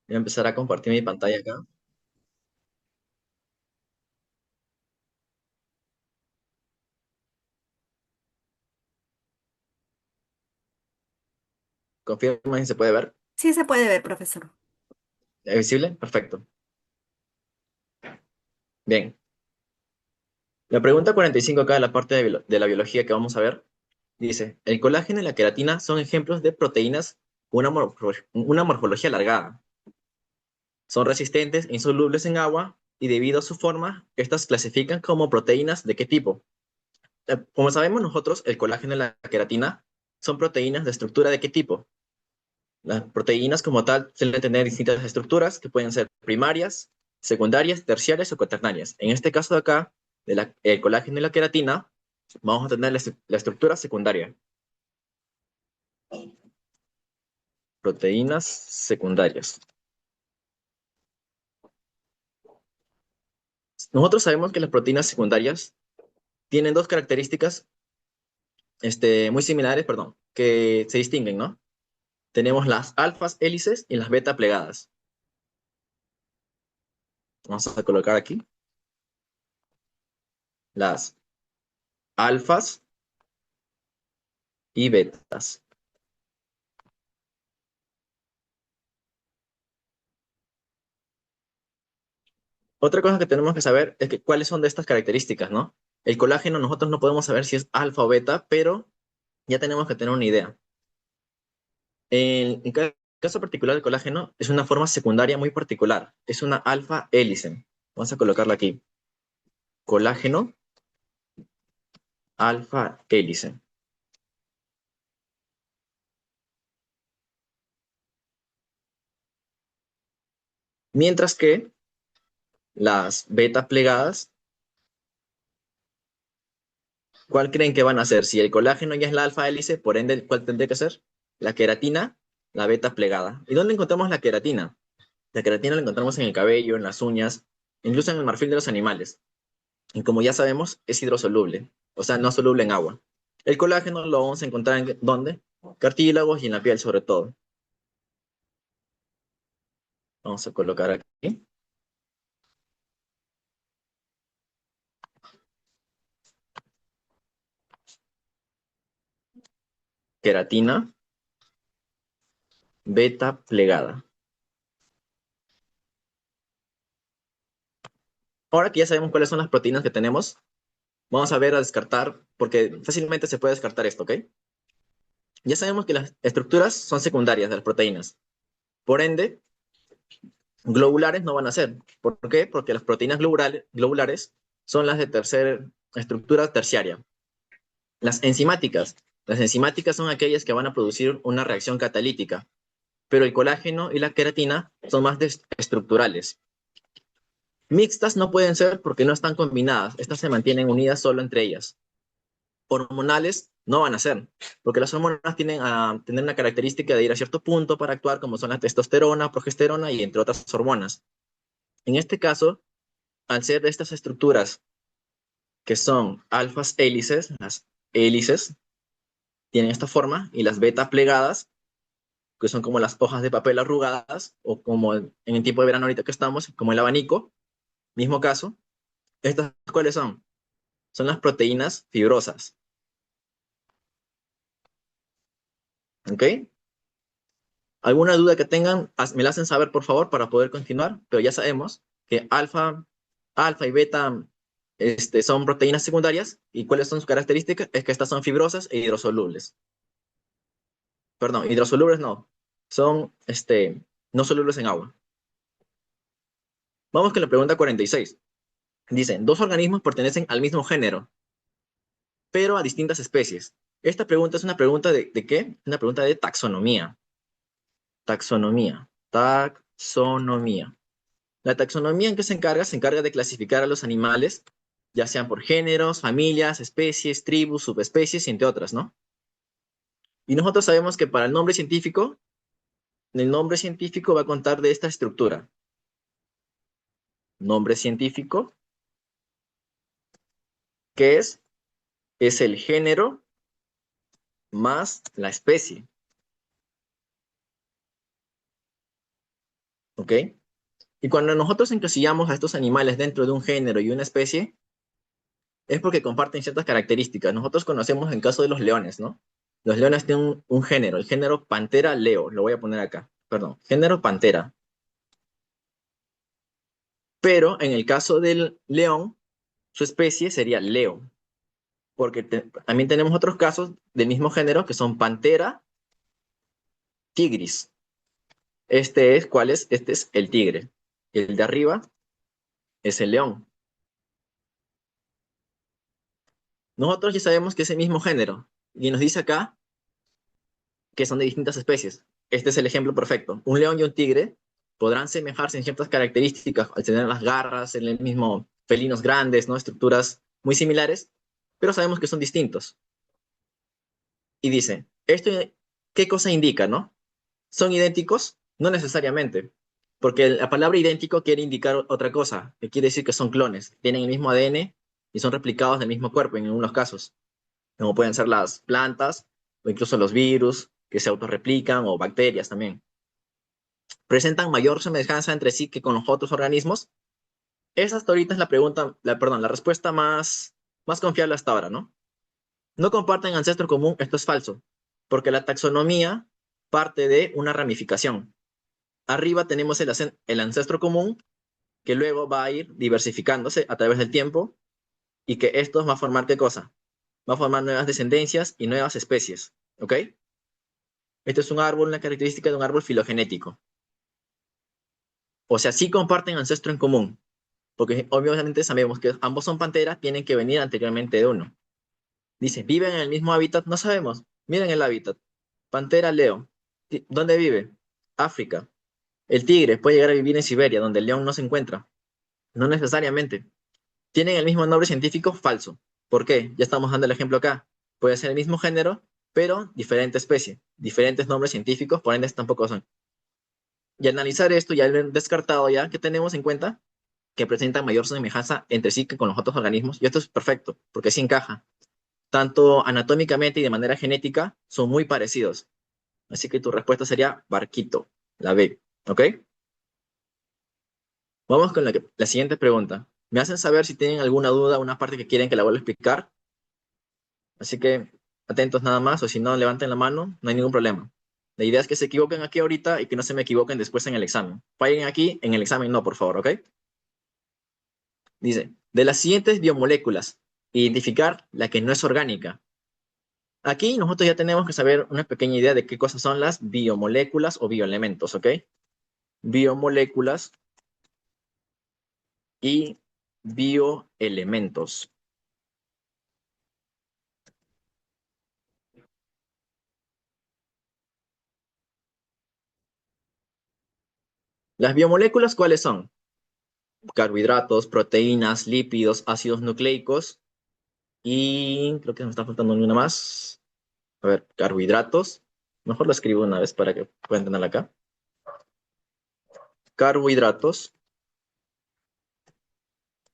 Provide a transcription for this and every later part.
Voy a empezar a compartir mi pantalla acá. Confirma si se puede ver. Sí se puede ver, profesor. ¿Es visible? Perfecto. Bien. La pregunta 45 acá de la parte de la biología que vamos a ver, dice, el colágeno y la queratina son ejemplos de proteínas con una morfología alargada. Son resistentes e insolubles en agua y debido a su forma, estas clasifican como proteínas de qué tipo. Como sabemos nosotros, el colágeno y la queratina son proteínas de estructura de qué tipo. Las proteínas como tal suelen tener distintas estructuras que pueden ser primarias, secundarias, terciarias o cuaternarias. En este caso de acá, el colágeno y la queratina, vamos a tener la estructura secundaria. Proteínas secundarias. Nosotros sabemos que las proteínas secundarias tienen dos características muy similares, perdón, que se distinguen, ¿no? Tenemos las alfas hélices y las beta plegadas. Vamos a colocar aquí las alfas y betas. Otra cosa que tenemos que saber es que cuáles son de estas características, ¿no? El colágeno nosotros no podemos saber si es alfa o beta, pero ya tenemos que tener una idea. En cada caso particular del colágeno es una forma secundaria muy particular, es una alfa hélice. Vamos a colocarla aquí. Colágeno alfa hélice. Mientras que las beta plegadas, ¿cuál creen que van a ser? Si el colágeno ya es la alfa hélice, por ende, ¿cuál tendría que ser? La queratina, la beta plegada. ¿Y dónde encontramos la queratina? La queratina la encontramos en el cabello, en las uñas, incluso en el marfil de los animales. Y como ya sabemos, es hidrosoluble, o sea, no soluble en agua. El colágeno lo vamos a encontrar en ¿dónde? Cartílagos y en la piel sobre todo. Vamos a colocar aquí. Queratina beta plegada. Ahora que ya sabemos cuáles son las proteínas que tenemos, vamos a ver a descartar, porque fácilmente se puede descartar esto, ¿ok? Ya sabemos que las estructuras son secundarias de las proteínas. Por ende, globulares no van a ser. ¿Por qué? Porque las proteínas globulares son las de tercera estructura terciaria. Las enzimáticas. Las enzimáticas son aquellas que van a producir una reacción catalítica, pero el colágeno y la queratina son más estructurales. Mixtas no pueden ser porque no están combinadas. Estas se mantienen unidas solo entre ellas. Hormonales no van a ser, porque las hormonas tienen a tener una característica de ir a cierto punto para actuar, como son la testosterona, progesterona y entre otras hormonas. En este caso, al ser de estas estructuras que son alfas hélices, las hélices tienen esta forma, y las beta plegadas, que son como las hojas de papel arrugadas, o como en el tiempo de verano ahorita que estamos, como el abanico, mismo caso. ¿Estas cuáles son? Son las proteínas fibrosas. ¿Ok? ¿Alguna duda que tengan? Me la hacen saber, por favor, para poder continuar, pero ya sabemos que alfa y beta son proteínas secundarias, y cuáles son sus características, es que estas son fibrosas e hidrosolubles. Perdón, hidrosolubles no, son no solubles en agua. Vamos con la pregunta 46. Dicen, dos organismos pertenecen al mismo género, pero a distintas especies. Esta pregunta es una pregunta ¿de qué? Una pregunta de taxonomía. Taxonomía. Taxonomía. La taxonomía en qué se encarga? Se encarga de clasificar a los animales, ya sean por géneros, familias, especies, tribus, subespecies, y entre otras, ¿no? Y nosotros sabemos que para el nombre científico va a contar de esta estructura. Nombre científico, que es el género más la especie. ¿ok? Y cuando nosotros encasillamos a estos animales dentro de un género y una especie, es porque comparten ciertas características. Nosotros conocemos el caso de los leones, ¿no? Los leones tienen un género, el género Pantera leo, lo voy a poner acá, perdón, género Pantera. Pero en el caso del león, su especie sería leo, porque también tenemos otros casos del mismo género que son Pantera tigris. ¿Cuál es? Este es el tigre. El de arriba es el león. Nosotros ya sabemos que es el mismo género, y nos dice acá que son de distintas especies. Este es el ejemplo perfecto. Un león y un tigre podrán semejarse en ciertas características, al tener las garras, en el mismo felinos grandes, ¿no? Estructuras muy similares, pero sabemos que son distintos. Y dice, ¿esto qué cosa indica, no? ¿Son idénticos? No necesariamente, porque la palabra idéntico quiere indicar otra cosa, que quiere decir que son clones, tienen el mismo ADN y son replicados del mismo cuerpo en algunos casos, como pueden ser las plantas o incluso los virus que se autorreplican o bacterias también. ¿Presentan mayor semejanza entre sí que con los otros organismos? Esa hasta ahorita es la pregunta, perdón, la respuesta más confiable hasta ahora, ¿no? No comparten ancestro común, esto es falso, porque la taxonomía parte de una ramificación. Arriba tenemos el ancestro común, que luego va a ir diversificándose a través del tiempo, y que esto va a formar ¿qué cosa? Va a formar nuevas descendencias y nuevas especies, ¿ok? Este es un árbol, una característica de un árbol filogenético. O sea, sí comparten ancestro en común, porque obviamente sabemos que ambos son panteras, tienen que venir anteriormente de uno. Dice, ¿viven en el mismo hábitat? No sabemos. Miren el hábitat. Pantera leo. ¿Dónde vive? África. El tigre puede llegar a vivir en Siberia, donde el león no se encuentra. No necesariamente. ¿Tienen el mismo nombre científico? Falso. ¿Por qué? Ya estamos dando el ejemplo acá. Puede ser el mismo género, pero diferente especie. Diferentes nombres científicos, por ende tampoco son. Y analizar esto, ya lo he descartado ya, que tenemos en cuenta que presentan mayor semejanza entre sí que con los otros organismos. Y esto es perfecto, porque sí encaja. Tanto anatómicamente y de manera genética, son muy parecidos. Así que tu respuesta sería barquito, la B. ¿Ok? Vamos con la siguiente pregunta. Me hacen saber si tienen alguna duda, una parte que quieren que la vuelva a explicar. Así que atentos nada más, o si no, levanten la mano, no hay ningún problema. La idea es que se equivoquen aquí ahorita y que no se me equivoquen después en el examen. Fallen aquí, en el examen no, por favor, ¿ok? Dice, de las siguientes biomoléculas, identificar la que no es orgánica. Aquí nosotros ya tenemos que saber una pequeña idea de qué cosas son las biomoléculas o bioelementos, ¿ok? Biomoléculas y bioelementos. Las biomoléculas, ¿cuáles son? Carbohidratos, proteínas, lípidos, ácidos nucleicos y creo que me está faltando una más. A ver, carbohidratos. Mejor lo escribo una vez para que puedan tenerla acá. Carbohidratos,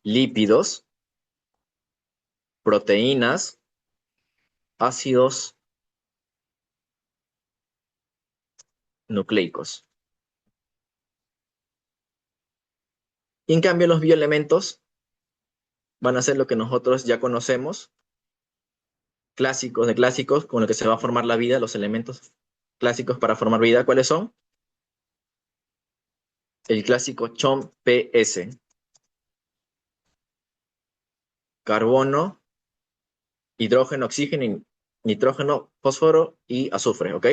lípidos, proteínas, ácidos nucleicos. Y en cambio los bioelementos van a ser lo que nosotros ya conocemos, clásicos de clásicos, con lo que se va a formar la vida, los elementos clásicos para formar vida. ¿Cuáles son? El clásico CHOM-PS, carbono, hidrógeno, oxígeno, nitrógeno, fósforo y azufre, ¿ok?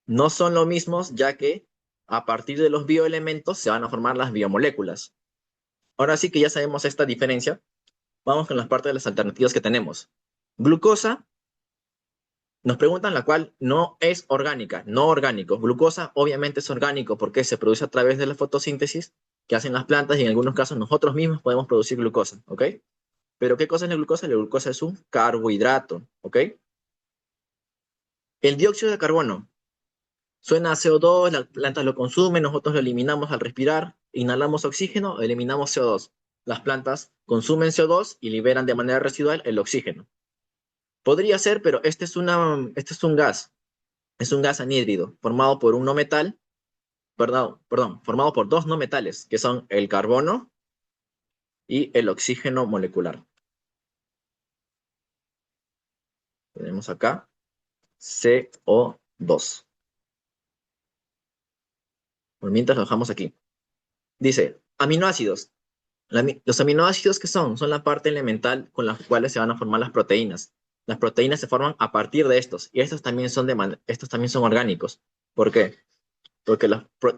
No son lo mismos, ya que a partir de los bioelementos se van a formar las biomoléculas. Ahora sí que ya sabemos esta diferencia, vamos con las partes de las alternativas que tenemos. Glucosa, nos preguntan la cual no es orgánica, no orgánico. Glucosa obviamente es orgánico porque se produce a través de la fotosíntesis que hacen las plantas y en algunos casos nosotros mismos podemos producir glucosa, ¿ok? Pero ¿qué cosa es la glucosa? La glucosa es un carbohidrato, ¿ok? El dióxido de carbono suena a CO2, las plantas lo consumen, nosotros lo eliminamos al respirar, inhalamos oxígeno, eliminamos CO2. Las plantas consumen CO2 y liberan de manera residual el oxígeno. Podría ser, pero este es un gas. Es un gas anhídrido formado por un no metal, formado por dos no metales, que son el carbono y el oxígeno molecular. Tenemos acá CO2. Por mientras lo dejamos aquí. Dice, aminoácidos. Los aminoácidos, ¿qué son? Son la parte elemental con las cuales se van a formar las proteínas. Las proteínas se forman a partir de estos, y estos también son orgánicos. ¿Por qué? Porque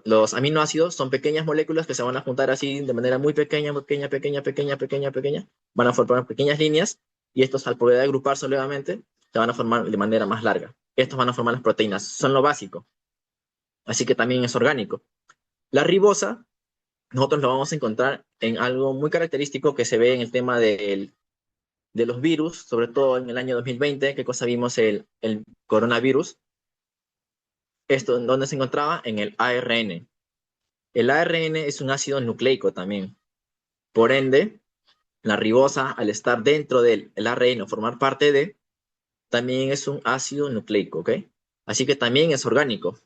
los aminoácidos son pequeñas moléculas que se van a juntar así de manera muy pequeña, pequeña, pequeña, pequeña, pequeña, pequeña. Van a formar pequeñas líneas, y estos, al poder agruparse nuevamente, se van a formar de manera más larga. Estos van a formar las proteínas, son lo básico. Así que también es orgánico. La ribosa, nosotros lo vamos a encontrar en algo muy característico que se ve en el tema de los virus, sobre todo en el año 2020. ¿Qué cosa vimos? El coronavirus. Esto, ¿en dónde se encontraba? En el ARN. El ARN es un ácido nucleico también. Por ende, la ribosa, al estar dentro del ARN o formar parte de, también es un ácido nucleico, ¿ok? Así que también es orgánico.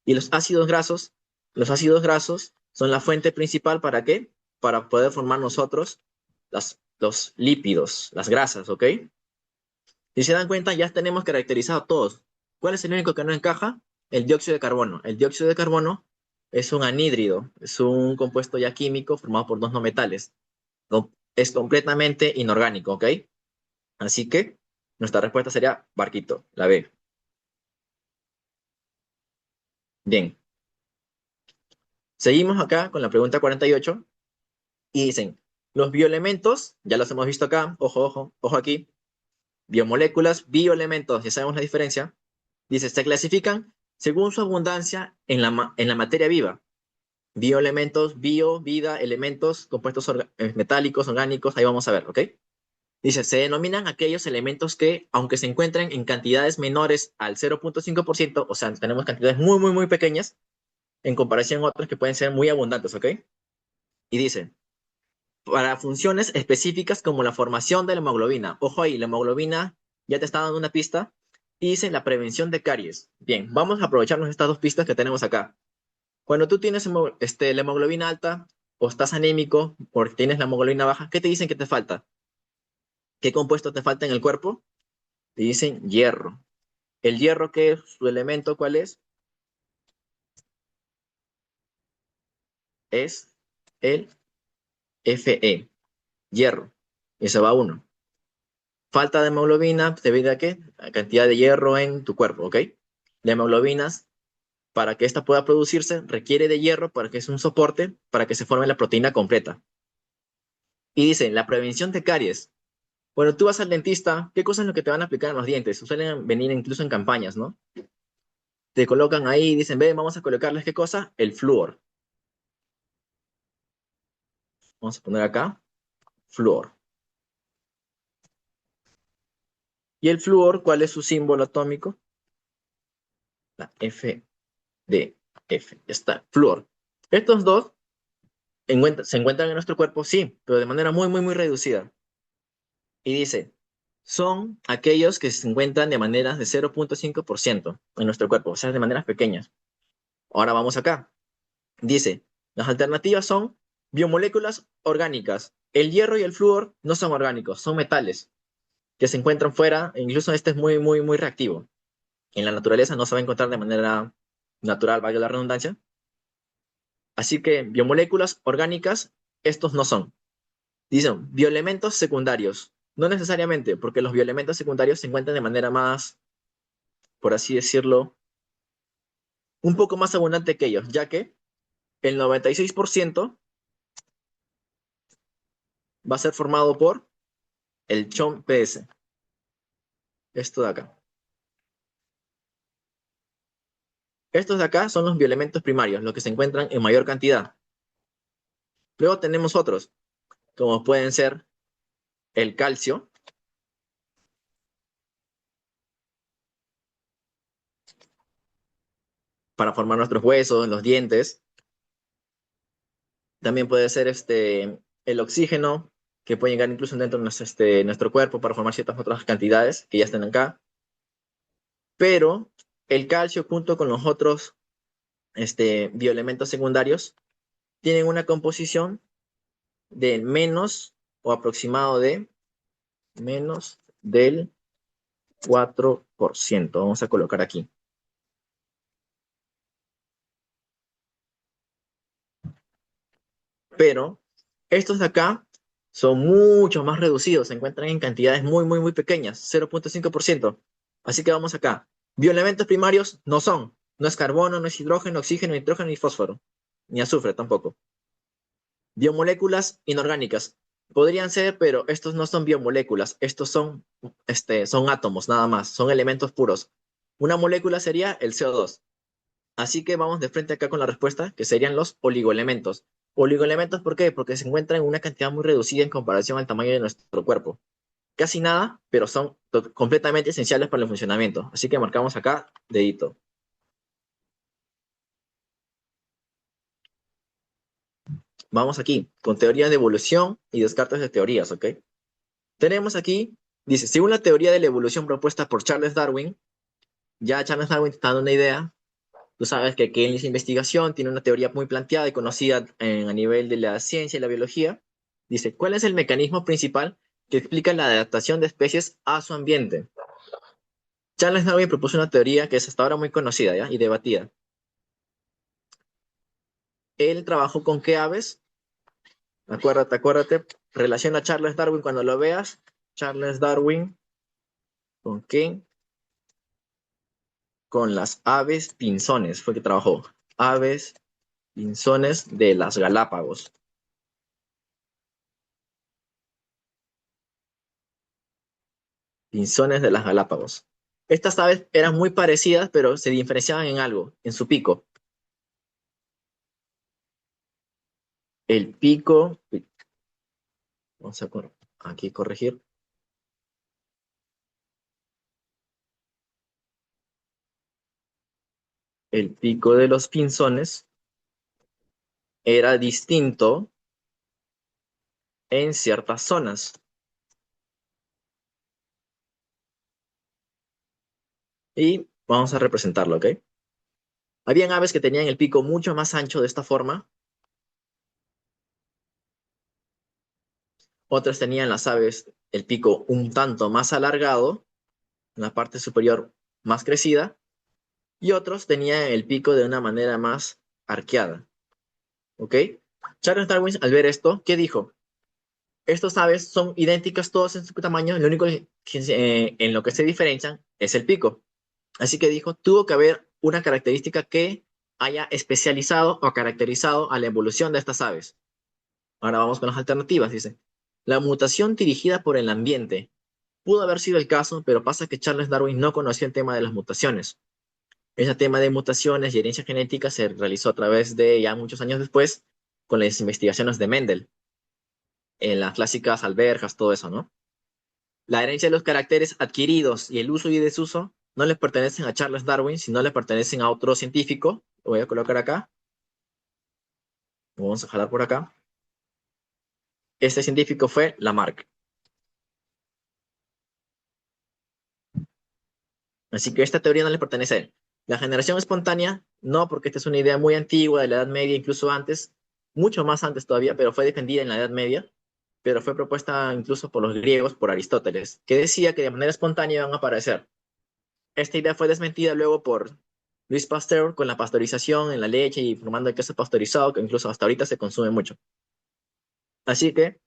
Y los ácidos grasos son la fuente principal, ¿para qué? Para poder formar nosotros los lípidos, las grasas, ¿ok? Si se dan cuenta, ya tenemos caracterizado todos. ¿Cuál es el único que no encaja? El dióxido de carbono. El dióxido de carbono es un anhídrido, es un compuesto ya químico formado por dos no metales. Es completamente inorgánico, ¿ok? Así que nuestra respuesta sería barquito, la B. Bien, seguimos acá con la pregunta 48 y dicen, los bioelementos, ya los hemos visto acá, ojo, ojo, ojo aquí, biomoléculas, bioelementos, ya sabemos la diferencia. Dice, se clasifican según su abundancia en la materia viva. Bioelementos, vida, elementos, compuestos metálicos, orgánicos, ahí vamos a ver, ¿ok? Dice, se denominan aquellos elementos que, aunque se encuentren en cantidades menores al 0,5%, o sea, tenemos cantidades muy, muy, muy pequeñas, en comparación a otros que pueden ser muy abundantes, ¿ok? Y dice, para funciones específicas como la formación de la hemoglobina. Ojo ahí, la hemoglobina ya te está dando una pista. Y dice la prevención de caries. Bien, vamos a aprovecharnos de estas dos pistas que tenemos acá. Cuando tú tienes la hemoglobina alta o estás anémico porque tienes la hemoglobina baja, ¿qué te dicen que te falta? ¿Qué compuesto te falta en el cuerpo? Te dicen hierro. ¿El hierro qué es? ¿Su elemento cuál es? Es el Fe, hierro. Eso va uno. Falta de hemoglobina debido a qué? La cantidad de hierro en tu cuerpo, ¿ok? La hemoglobina, para que ésta pueda producirse, requiere de hierro para que es un soporte para que se forme la proteína completa. Y dice, la prevención de caries. Bueno, tú vas al dentista, ¿qué cosas es lo que te van a aplicar en los dientes? Suelen venir incluso en campañas, ¿no? Te colocan ahí y dicen, ven, vamos a colocarles ¿qué cosa? El flúor. Vamos a poner acá, flúor. ¿Y el flúor, cuál es su símbolo atómico? La FDF. Ya está, flúor. Estos dos se encuentran en nuestro cuerpo, sí, pero de manera muy, muy, muy reducida. Y dice, son aquellos que se encuentran de maneras de 0,5% en nuestro cuerpo, o sea, de maneras pequeñas. Ahora vamos acá. Dice, las alternativas son biomoléculas orgánicas. El hierro y el flúor no son orgánicos, son metales que se encuentran fuera, e incluso este es muy, muy, muy reactivo. En la naturaleza no se va a encontrar de manera natural, valga la redundancia. Así que biomoléculas orgánicas, estos no son. Dicen bioelementos secundarios. No necesariamente, porque los bioelementos secundarios se encuentran de manera más, por así decirlo, un poco más abundante que ellos, ya que el 96% va a ser formado por el CHOM-PS. Esto de acá. Estos de acá son los bioelementos primarios, los que se encuentran en mayor cantidad. Luego tenemos otros, como pueden ser el calcio, para formar nuestros huesos, los dientes. También puede ser el oxígeno, que puede llegar incluso dentro de nuestro cuerpo para formar ciertas otras cantidades que ya están acá. Pero el calcio junto con los otros bioelementos secundarios tienen una composición de menos o aproximado de menos del 4%. Vamos a colocar aquí. Pero estos de acá son mucho más reducidos, se encuentran en cantidades muy pequeñas, 0,5%. Así que vamos acá. Bioelementos primarios no es carbono, no es hidrógeno, oxígeno, nitrógeno ni fósforo, ni azufre tampoco. Biomoléculas inorgánicas. Podrían ser, pero estos no son biomoléculas, estos son átomos nada más, son elementos puros. Una molécula sería el CO2. Así que vamos de frente acá con la respuesta, que serían los oligoelementos. Oligoelementos, ¿por qué? Porque se encuentran en una cantidad muy reducida en comparación al tamaño de nuestro cuerpo. Casi nada, pero son completamente esenciales para el funcionamiento. Así que marcamos acá, dedito. Vamos aquí, con teoría de evolución y descartes de teorías, ¿ok? Tenemos aquí, dice, según la teoría de la evolución propuesta por Charles Darwin, ya Charles Darwin te está dando una idea. Tú sabes que él hizo investigación, tiene una teoría muy planteada y conocida a nivel de la ciencia y la biología. Dice, ¿cuál es el mecanismo principal que explica la adaptación de especies a su ambiente? Charles Darwin propuso una teoría que es hasta ahora muy conocida, ¿ya? Y debatida. Él trabajó con qué aves. Acuérdate, relaciona a Charles Darwin cuando lo veas. Charles Darwin, ¿con qué? Con las aves pinzones fue que trabajó. Aves pinzones de las Galápagos. Pinzones de las Galápagos. Estas aves eran muy parecidas, pero se diferenciaban en algo, en su pico. El pico, vamos a aquí corregir. El pico de los pinzones era distinto en ciertas zonas. Y vamos a representarlo, ¿ok? Habían aves que tenían el pico mucho más ancho de esta forma. Otras tenían las aves el pico un tanto más alargado, en la parte superior más crecida. Y otros tenían el pico de una manera más arqueada, ¿ok? Charles Darwin, al ver esto, ¿qué dijo? Estos aves son idénticas todos en su tamaño, lo único en lo que se diferencian es el pico. Así que dijo, tuvo que haber una característica que haya especializado o caracterizado a la evolución de estas aves. Ahora vamos con las alternativas, dice. La mutación dirigida por el ambiente. Pudo haber sido el caso, pero pasa que Charles Darwin no conocía el tema de las mutaciones. Ese tema de mutaciones y herencia genética se realizó a través de, ya muchos años después, con las investigaciones de Mendel, en las clásicas alberjas, todo eso, ¿no? La herencia de los caracteres adquiridos y el uso y desuso no les pertenecen a Charles Darwin, sino le pertenecen a otro científico. Lo voy a colocar acá. Lo vamos a jalar por acá. Este científico fue Lamarck. Así que esta teoría no le pertenece a él. La generación espontánea, no, porque esta es una idea muy antigua de la Edad Media, incluso antes, mucho más antes todavía, pero fue defendida en la Edad Media, pero fue propuesta incluso por los griegos, por Aristóteles, que decía que de manera espontánea iban a aparecer. Esta idea fue desmentida luego por Louis Pasteur con la pasteurización en la leche y formando el queso pasteurizado, que incluso hasta ahorita se consume mucho. Así que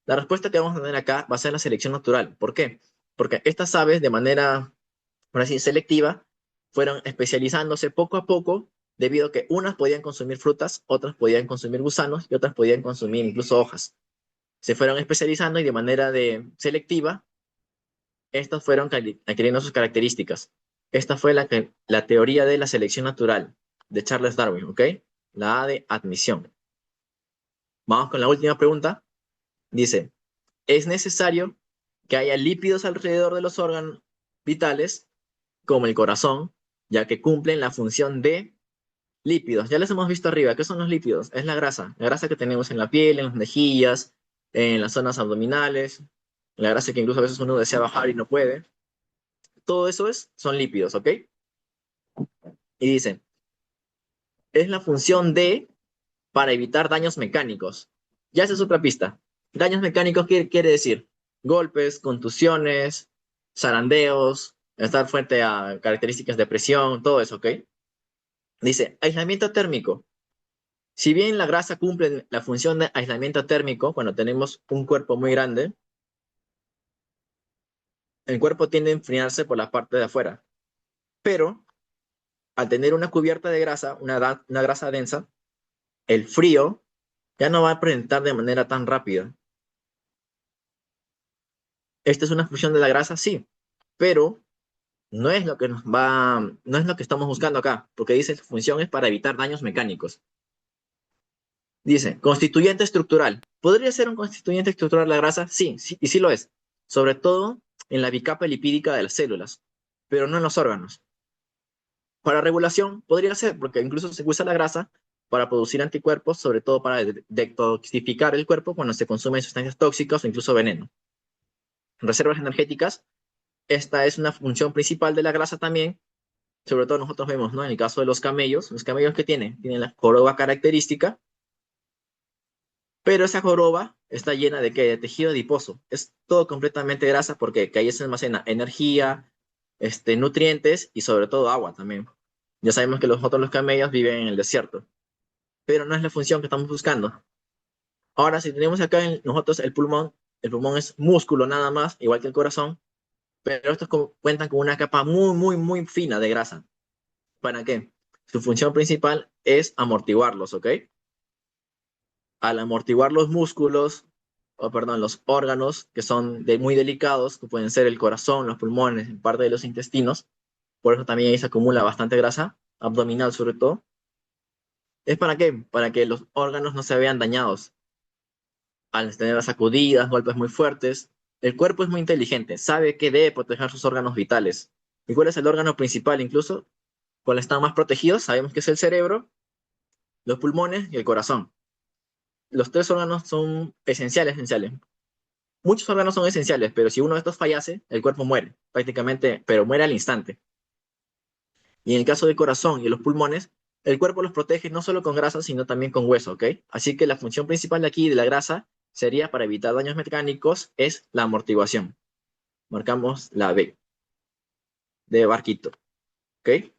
la respuesta que vamos a tener acá va a ser la selección natural. ¿Por qué? Porque estas aves, de manera, por así, selectiva, fueron especializándose poco a poco, debido a que unas podían consumir frutas, otras podían consumir gusanos y otras podían consumir incluso hojas. Se fueron especializando y de manera selectiva estas fueron adquiriendo sus características. Esta fue la teoría de la selección natural de Charles Darwin, ¿ok? La A de admisión. Vamos con la última pregunta. Dice, ¿es necesario que haya lípidos alrededor de los órganos vitales, como el corazón, ya que cumplen la función de lípidos? Ya les hemos visto arriba. ¿Qué son los lípidos? Es la grasa que tenemos en la piel, en las mejillas, en las zonas abdominales, la grasa que incluso a veces uno desea bajar y no puede. Todo eso son lípidos, ¿ok? Y dice, es la función D para evitar daños mecánicos. Ya esa es otra pista. Daños mecánicos quiere decir golpes, contusiones, zarandeos, estar frente a características de presión, todo eso, ¿ok? Dice, aislamiento térmico. Si bien la grasa cumple la función de aislamiento térmico, cuando tenemos un cuerpo muy grande, el cuerpo tiende a enfriarse por la parte de afuera. Pero al tener una cubierta de grasa, una grasa densa, el frío ya no va a presentar de manera tan rápida. ¿Esta es una función de la grasa? Sí, pero no es lo que no es lo que estamos buscando acá, porque dice su función es para evitar daños mecánicos. Dice, constituyente estructural. ¿Podría ser un constituyente estructural la grasa? Sí, sí, y sí lo es. Sobre todo en la bicapa lipídica de las células, pero no en los órganos. Para regulación podría ser, porque incluso se usa la grasa para producir anticuerpos, sobre todo para detoxificar el cuerpo cuando se consumen sustancias tóxicas o incluso veneno. Reservas energéticas, esta es una función principal de la grasa también, sobre todo nosotros vemos, ¿no? En el caso de los camellos que tienen la joroba característica, pero esa joroba está llena de ¿qué? De tejido adiposo. Es todo completamente grasa porque ahí se almacena energía, nutrientes y sobre todo agua también. Ya sabemos que los camellos viven en el desierto, pero no es la función que estamos buscando. Ahora, si tenemos acá en nosotros el pulmón es músculo nada más, igual que el corazón, pero estos cuentan con una capa muy, muy, muy fina de grasa. ¿Para qué? Su función principal es amortiguarlos, ¿ok? Al amortiguar los músculos, o perdón, los órganos que son muy delicados, que pueden ser el corazón, los pulmones, parte de los intestinos, por eso también ahí se acumula bastante grasa, abdominal sobre todo. ¿Es para qué? Para que los órganos no se vean dañados. Al tener sacudidas, golpes muy fuertes, el cuerpo es muy inteligente, sabe que debe proteger sus órganos vitales. ¿Y cuál es el órgano principal? Incluso, cuando están más protegidos, sabemos que es el cerebro, los pulmones y el corazón. Los tres órganos son esenciales. Muchos órganos son esenciales, pero si uno de estos fallase, el cuerpo muere, prácticamente, pero muere al instante. Y en el caso del corazón y de los pulmones, el cuerpo los protege no solo con grasa, sino también con hueso, ¿ok? Así que la función principal de aquí de la grasa sería para evitar daños mecánicos es la amortiguación. Marcamos la B de barquito, ¿ok?